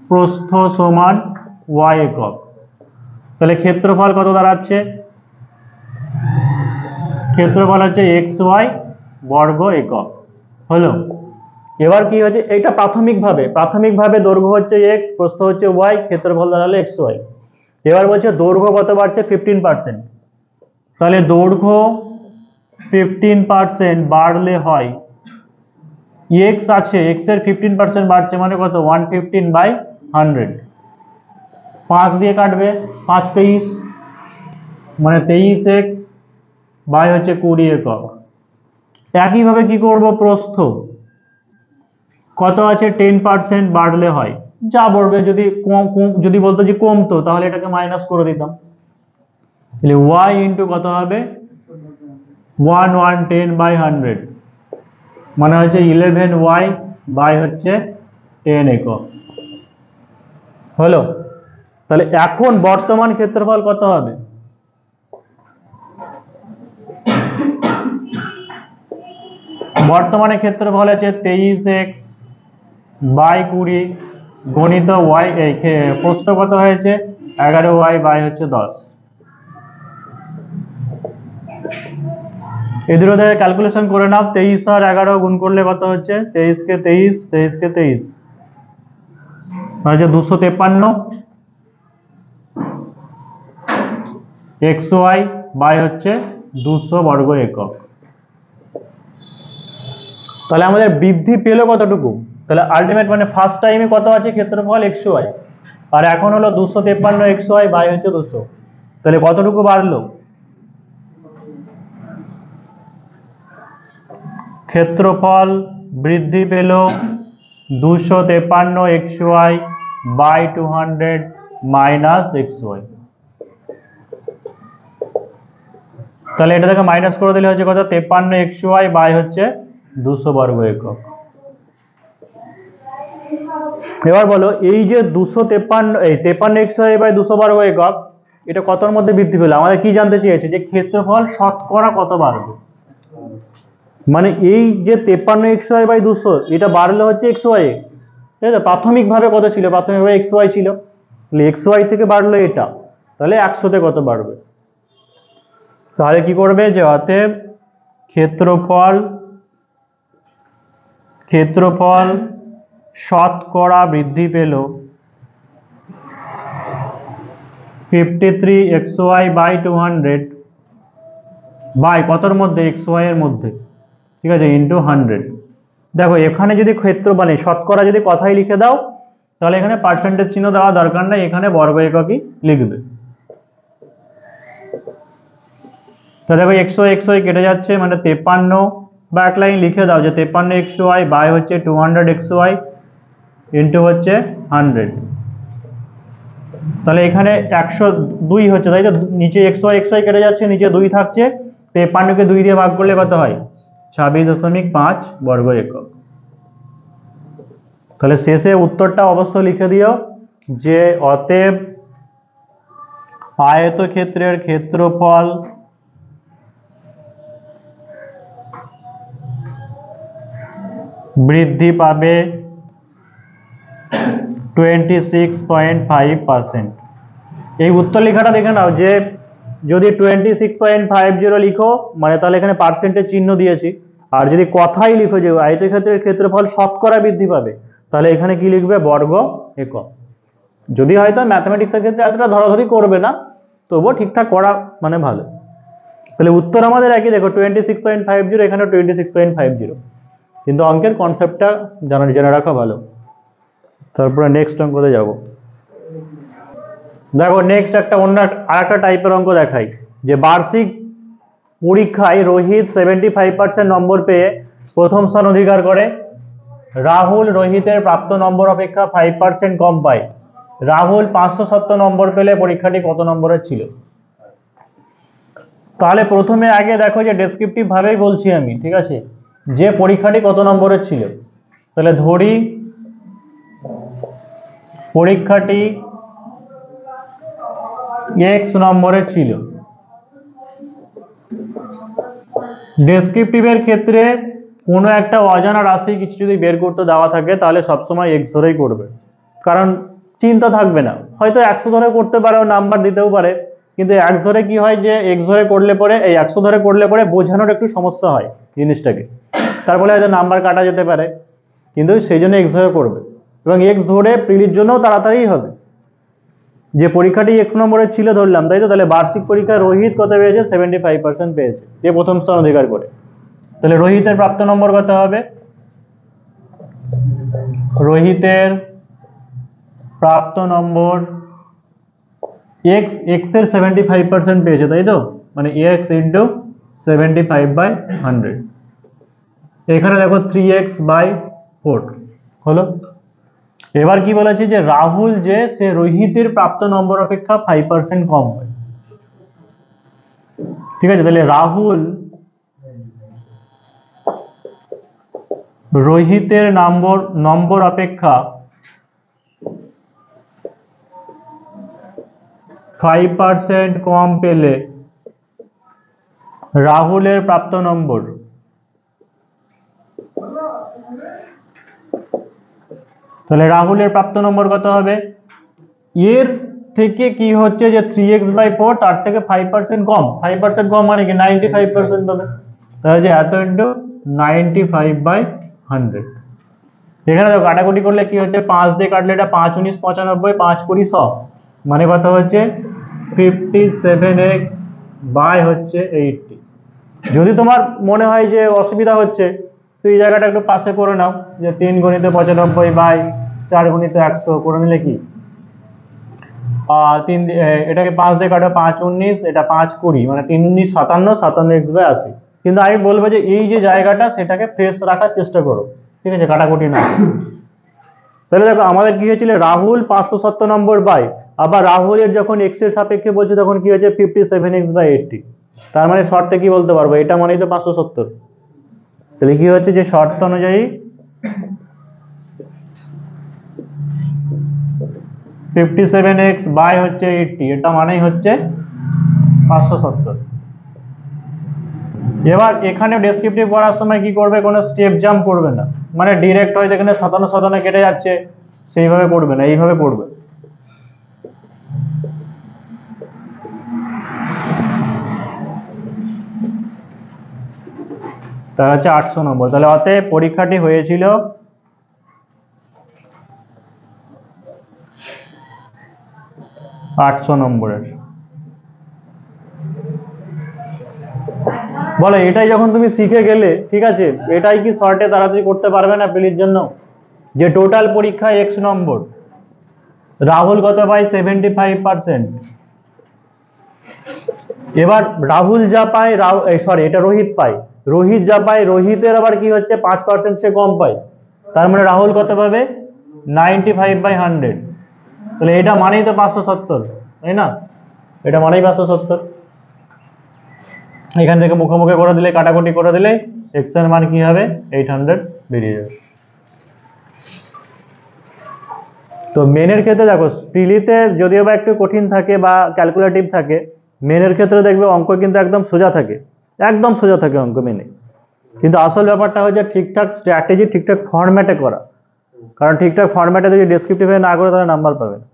প্রস্থ সমান y একক। তাহলে ক্ষেত্রফল কত দাঁড়াচ্ছে? ক্ষেত্রফল হচ্ছে xy বর্গ একক। হলো। এবার কি হচ্ছে, এটা প্রাথমিকভাবে দৈর্ঘ্য হচ্ছে x, প্রস্থ হচ্ছে y, ক্ষেত্রফল দাঁড়ালো xy। এবার বলছে দৈর্ঘ্য কত বাড়ছে? 15%। তাহলে দৈর্ঘ্য 15% বাড়লে হয়, x আছে, x এর 15% বাড়ছে মানে কত? 115/100। 5 দিয়ে কাটবে, 5 23 মানে 23x বাই হচ্ছে 20 একক। একইভাবে কি করব, প্রস্থ কত আছে? 10% বাড়লে হয়, যা বলবে, যদি বলতো যে কমতো তাহলে এটাকে মাইনাস করে দিতাম। তাহলে y ইন্টু কত হবে? 110/100 মানে হচ্ছে 11y বাই হচ্ছে 10 একক। হলো। তাহলে এখন বর্তমান ক্ষেত্রফল কত হবে? বর্তমানে ক্ষেত্রফল হচ্ছে 23x বাই 20 গণিত y, প্রস্থ কত হয়েছে? 11y বাই হচ্ছে 10। এই দুটো থেকে ক্যালকুলেশন করে নাও। 23 আর 11 গুণ করলে কত হচ্ছে? 23 কে 23, 23 কে 23 হচ্ছে 253 xy বাই হচ্ছে 200 বর্গ একক। তাহলে আমাদের বৃদ্ধি পেল কতটুকু? তাহলে আলটিমেট মানে ফার্স্ট টাইমে কত আছে ক্ষেত্রফল? xy, আর এখন হলো 253 xy বাই হচ্ছে 200। তাহলে কতটুকু বাড়লো? ক্ষেত্রফল বৃদ্ধি পেল 253 xy বাই 200 মাইনাস xy। তাহলে এটা থেকে মাইনাস করে দিলে হচ্ছে কত? 53 xy বাই হচ্ছে 200 বর্গ একক। এবার বলো, এই যে 53 xy বাই 200 বর্গ একক, এটা কতর মধ্যে বৃদ্ধি পেল? আমাদের কি জানতে চেয়েছে? যে ক্ষেত্রফল শতকরা কত বাড়বে। মানে এই যে 53 xy বাই 200 এটা বাড়লে হচ্ছে xy, ঠিক আছে? প্রাথমিকভাবে কত ছিল? প্রাথমিকভাবে xy ছিল, তাহলে xy থেকে বাড়লো এটা, তাহলে 100 তে কত বাড়বে? তাহলে কি করবে? যে অতএব ক্ষেত্রফল শতকরা বৃদ্ধি পেল 53 xy বাই 200 বাই কতর মধ্যে? xy এর মধ্যে, ঠিক আছে, ইন্টু 100। দেখো এখানে যদি ক্ষেত্র মানে শতকরা যদি কথাই লিখে দাও তাহলে এখানে পার্সেন্টেজ চিহ্ন দেওয়া দরকার নাই, এখানে বর্গ এককই লিখবে। তো দেখো xy কেটে যাচ্ছে, মানে 53, বা এক লাইন লিখে দাও যে 53 xy বাই হচ্ছে 200 xy ইন্টু হচ্ছে 100। তাহলে এখানে 102 হচ্ছে, তাই তো? নিচে xy কেটে যাচ্ছে, নিচে 2 থাকছে, 53 কে 2 দিয়ে ভাগ করলে কত হয়? 26.5 বর্গ একক। তাহলে শেষে উত্তরটা অবশ্য লিখে দিও যে অতএব আয়তক্ষেত্রের ক্ষেত্রফল বৃদ্ধি পাবে 26.5%। এই উত্তর লেখাটা দেখে নাও যে যদি 26.50 লিখো মানে তাহলে এখানে পার্সেন্টেজ চিহ্ন দিয়েছি, আর যদি কথাই লিখো যে আয়তক্ষেত্রের ক্ষেত্রফল শতকরা বৃদ্ধি পাবে তাহলে এখানে কি লিখবে? বর্গ একক। যদি হয়তো ম্যাথমেটিক্সের ক্ষেত্রে এতটা ধরাধরি করবে না, তবুও ঠিকঠাক করা মানে ভালো। তাহলে উত্তর আমাদের একই, দেখো 26.50, এখানে 26.50, কিন্তু অঙ্কের কনসেপ্টটা জেনে রাখা ভালো। তারপরে নেক্সট অঙ্কতে যাব। দেখো নেক্সট একটা অন্য আরেকটা টাইপের অঙ্ক দেখাই, যে বার্ষিক পরীক্ষায় রোহিত 75% নম্বর পেয়ে প্রথম স্থান অধিকার করে, রাহুল রোহিতের প্রাপ্ত নম্বর অপেক্ষা 5% কম পায়। রাহুল 570 নম্বর পেলে পরীক্ষাটি কত নম্বরের ছিল? তাহলে প্রথমে আগে দেখো যে ডেসক্রিপটিভ ভাবেই বলছি আমি, ঠিক আছে, যে পরীক্ষাটি কত নম্বরের ছিল। তাহলে ধরি পরীক্ষাটি x নম্বরের ছিল। ডেসক্রিপটিভের ক্ষেত্রে কোনো একটা অজানা রাশি কিছু যদি বের করতে দেওয়া থাকে তাহলে সবসময় x ধরেই করবে, কারণ চিন্তা থাকবে না, হয়তো 100 ধরে করতে পারো, নাম্বার দিতেও পারে, কিন্তু এক্স ধরে কি হয় যে এক্স ধরে করলে পরে, এই 100 ধরে করলে পরে বোঝানোর একটু সমস্যা হয় জিনিসটাকে, তার ফলে হয়তো নাম্বার কাটা যেতে পারে, কিন্তু সেই জন্য এক্স ধরে করবে। এবং এক্স ধরে প্রিলির জন্য তাড়াতাড়ি হবে। যে পরীক্ষাটি 100 নম্বরের ছিল ধরলাম, তাই তো, তাহলে বার্ষিক পরীক্ষায় রোহিত কত পেয়েছে? 75% পেয়েছে, যে প্রথম স্থান অধিকার করে। তাহলে রোহিতের প্রাপ্ত নম্বর কত হবে? রোহিতের প্রাপ্ত নম্বর এক্স, এক্স এর 75% পেয়েছে, তাই তো, মানে এক্স ইন্টু 75/100। এখানে দেখো 3x/4 হলো। এবার কি বলেছে যে রাহুল যে সে রোহিতের প্রাপ্ত নম্বর অপেক্ষা 5% কম হয়। ঠিক আছে, তাহলে রাহুল রোহিতের নম্বর অপেক্ষা 5% কম পেলে রাহুলের প্রাপ্ত নম্বর তাহলে রাহুলের প্রাপ্ত নম্বর কত হবে? এর থেকে কি হচ্ছে যে 3x/4 তার থেকে 5% কম, 5% কম মানে কি 95% হবে, তাহলে যে এত ইন্টু 95/100। এখানে দেখো কাটাকুটি করলে কি হচ্ছে, 5 দিয়ে কাটলে এটা 5 × 19 = 95, 5 × 20 = 100, মানে কত হচ্ছে 57x বাই হচ্ছে 80। যদি তোমার মনে হয় যে অসুবিধা হচ্ছে, তো এই জায়গাটা একটু পাশে করে নাও, যে 3 × 95 বাই 4 × 100 করে নিলে কি, এটাকে 5 দিয়ে কাটো, 5 × 19, এটা 5 × 20, মানে 3 × 19 = 57, 57x/80। কিন্তু আমি বলবো যে এই যে জায়গাটা সেটাকে ফ্রেশ রাখার চেষ্টা করো, ঠিক আছে, কাটাকুটি না। তাহলে দেখো আমাদের কি হয়েছিল, রাহুল 570 নম্বর বাই, আবার রাহুলের যখন এক্স এর সাপেক্ষে বলছে তখন কি হয়েছে 57x/80। তার মানে শর্তে কি বলতে পারবো, এটা মানেই তো 570। তাহলে কি হচ্ছে যে শর্ত অনুযায়ী 57x বাই হচ্ছে 80, এটা মানেই হচ্ছে 570। এবার এখানে ডেসক্রিপটিভ করার সময় কি করবে, কোনো স্টেপ জাম্প করবে না, মানে ডিরেক্ট হয়তো এখানে 57 কেটে যাচ্ছে সেইভাবে করবে না, এইভাবে করবে। তার হচ্ছে 800 নম্বর। তাহলে অতএব পরীক্ষাটি হয়েছিল 800 নম্বরের। বলো এটাই যখন তুমি শিখে গেলে, ঠিক আছে, এটাই কি শর্টে তাড়াতাড়ি করতে পারবে না প্লির জন্য, যে টোটাল পরীক্ষায় x নম্বর, রাহুল কত পায় 75%। এবার রাহুল যা পায়, সরি এটা রোহিত পায়, রোহিত যা পায়, রোহিতের আবার কি হচ্ছে 5% সে কম পায়, তার মানে রাহুল কত পাবে 95/100। তাহলে এটা মানেই তো 570, তাই না, এটা মানেই 570। এখান থেকে মুখে মুখে করে দিলে, কাটাকুটি করে দিলে x এর মান কি হবে 800 বেরিয়ে যাবে। তো মেনের ক্ষেত্রে দেখো, প্রিলিতে যদিও বা একটু কঠিন থাকে বা ক্যালকুলেটিভ থাকে, মেনের ক্ষেত্রে দেখবে অঙ্ক কিন্তু একদম সোজা থাকে, একদম সোজা থাকে অঙ্ক মেনে। কিন্তু আসল ব্যাপারটা হচ্ছে ঠিকঠাক স্ট্র্যাটেজি, ঠিকঠাক ফরম্যাটে করা, কারণ ঠিকঠাক ফরম্যাটে যদি ডেসক্রিপটিভে না করে তাহলে নাম্বার পাবে না।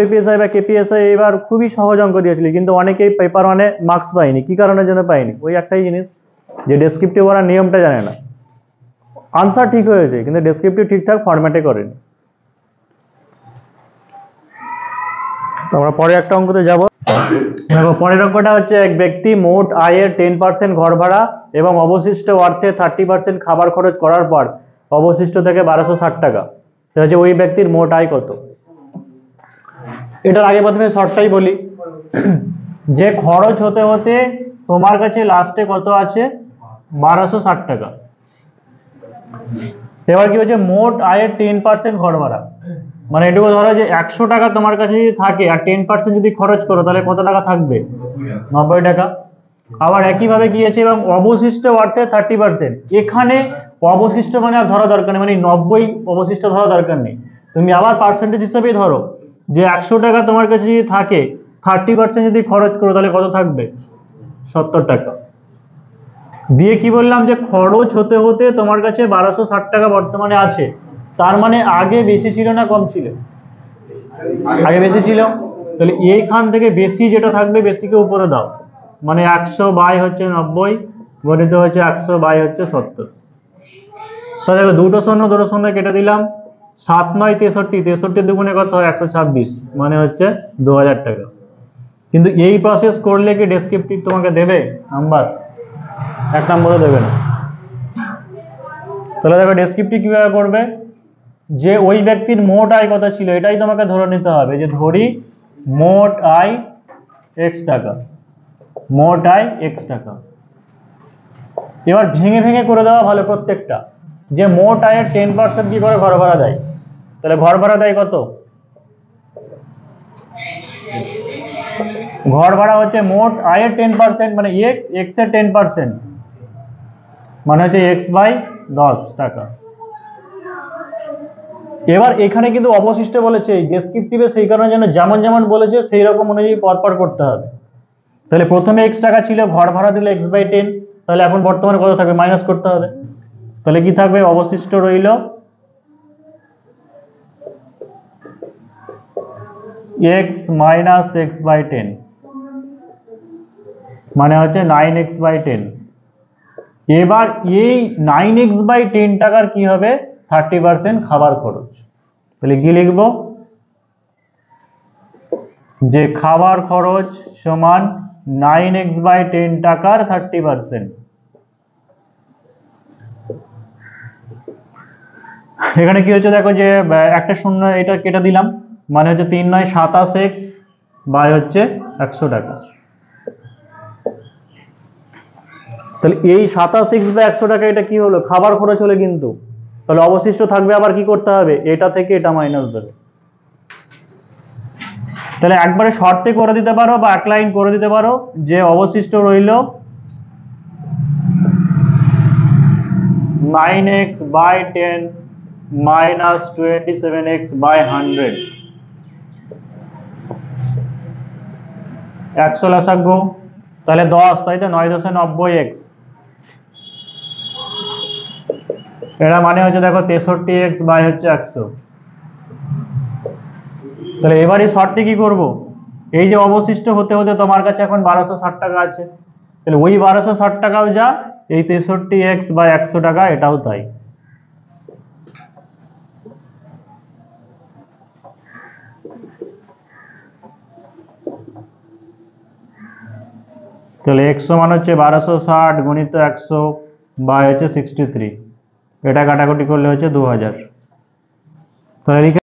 WPSI বা KPSI এবার খুবই সহজ অঙ্ক দিয়েছিল, কিন্তু অনেকেই পেপার 1-এ মার্কস পায়নি। কি কারণের জন্য পায়নি? ওই একটাই জিনিস, যে ডেসক্রিপটিভ ওরা নিয়মটা জানে না। আনসার ঠিক হয়েছে কিন্তু ডেসক্রিপটিভ ঠিকঠাক ফরম্যাটে করেনি। তো আমরা পরে একটা অঙ্কতে যাব। দেখো পরের অঙ্কটা হচ্ছে, এক ব্যক্তি মোট আয়ের 10% ঘর ভাড়া এবং অবশিষ্ট অর্থে 30% খাবার খরচ করার পর অবশিষ্ট থেকে 1260 টাকা। হচ্ছে ওই ব্যক্তির মোট আয় কত? এটার আগে প্রথমে শর্টটাই বলি, যে খরচ হতে হতে তোমার কাছে লাস্টে কত আছে 1260 টাকা। এবার কি হচ্ছে, মোট আয়ের 10% ঘর ভাড়া, মানে এটুকু ধরো যে 100 টাকা তোমার কাছে যদি থাকে আর 10% যদি খরচ করো তাহলে কত টাকা থাকবে 90 টাকা। আবার একইভাবে কি আছে, এবং অবশিষ্ট অর্থে 30%, এখানে অবশিষ্ট মানে আর ধরা দরকার নেই, মানে 90 অবশিষ্ট ধরা দরকার নেই, তুমি আবার পার্সেন্টেজ হিসেবেই ধরো যে 100 টাকা তোমার কাছে যদি থাকে, 30% যদি খরচ করো তাহলে কত থাকবে 70 টাকা। দিয়ে কি বললাম, যে খরচ হতে হতে তোমার কাছে 1260 টাকা বর্তমানে আছে, তার মানে আগে বেশি ছিল না কম ছিল? আগে বেশি ছিল। তাহলে এইখান থেকে বেশি যেটা থাকবে বেশিকে উপরে দাও, মানে 100 বাই হচ্ছে 90 গণিত হচ্ছে 100 বাই হচ্ছে 70। তাহলে দুটো শূন্য কেটে দিলাম, 7 9 63, 63 দুগুণে কত হয় 126, মানে হচ্ছে 2000 টাকা। কিন্তু এই প্রসেস করলে কি ডেসক্রিপটিভ তোমাকে দেবে নাম্বার? 1 নম্বরও দেবে না। তাহলে দেখো ডেসক্রিপটিভ কিভাবে করবে, যে ওই ব্যক্তির মোট আয় কত ছিল এটাই তোমাকে ধরে নিতে হবে, যে ধরি মোট আয় x টাকা, মোট আয় x টাকা। এবার ভেঙে ভেঙে করে দেওয়া ভালো প্রত্যেকটা, যে মোট আয়ের 10% কি করে ঘর ভাড়া দেয়, তাহলে ঘর ভাড়া দেয় কত? ঘর ভাড়া হচ্ছে মোট আয়ের 10%, মানে x এর 10%, মানে হচ্ছে x বাই 10 টাকা। এবার এখানে কিন্তু অবশিষ্ট বলেছে ডেসক্রিপটিভে, সেই কারণে যেন যেমন যেমন বলেছে সেই রকম অনুযায়ী পরপর করতে হবে। তাহলে প্রথমে x টাকা ছিল, ঘর ভাড়া দিলে x বাই 10, তাহলে এখন বর্তমানে কত থাকবে মাইনাস করতে হবে। তাহলে কি থাকবে, অবশিষ্ট রইল x মাইনাস x বাই 10, মানে হচ্ছে 9x বাই 10। এবার এই 9x বাই 10 টাকার কি হবে, 30% খাবার খরচ। তাহলে কি লিখবো, যে খাবার খরচ সমান 9x বাই 10 টাকার 30%। এখানে কি হচ্ছে দেখো, যে একটা শূন্য এটা কেটে দিলাম, মানে হচ্ছে 3 9 27x বাই হচ্ছে 100 টাকা। তাহলে এই 27x বাই 100 টাকা এটা কি হলো, খাবার খরচ হলো কিন্তু। তাহলে অবশিষ্ট থাকবে, আবার কি করতে হবে, এটা থেকে এটা মাইনাস দেবে। তাহলে একবারে শর্তে করে দিতে পারো বা এক লাইন করে দিতে পারো, যে অবশিষ্ট রইল 9x by 10 minus 27x by 100, 100 লসাগু, তাহলে 10, তাই তো 9 10 90x, এটা মানে হচ্ছে দেখো 63x বাই হচ্ছে 100। তাহলে এবারে শর্তে কি করব, এই যে অবশিষ্ট হতে হতে তোমার কাছে এখন 1260 টাকা আছে, তাহলে ওই 1260 টাকাও যা, এই 63x বাই 100 টাকা এটাও তাই। তাহলে x সমান হচ্ছে 1260 গুণিত 100 বাই হচ্ছে 63, এটা কাটাকুটি করলে হচ্ছে 2000। তাহলে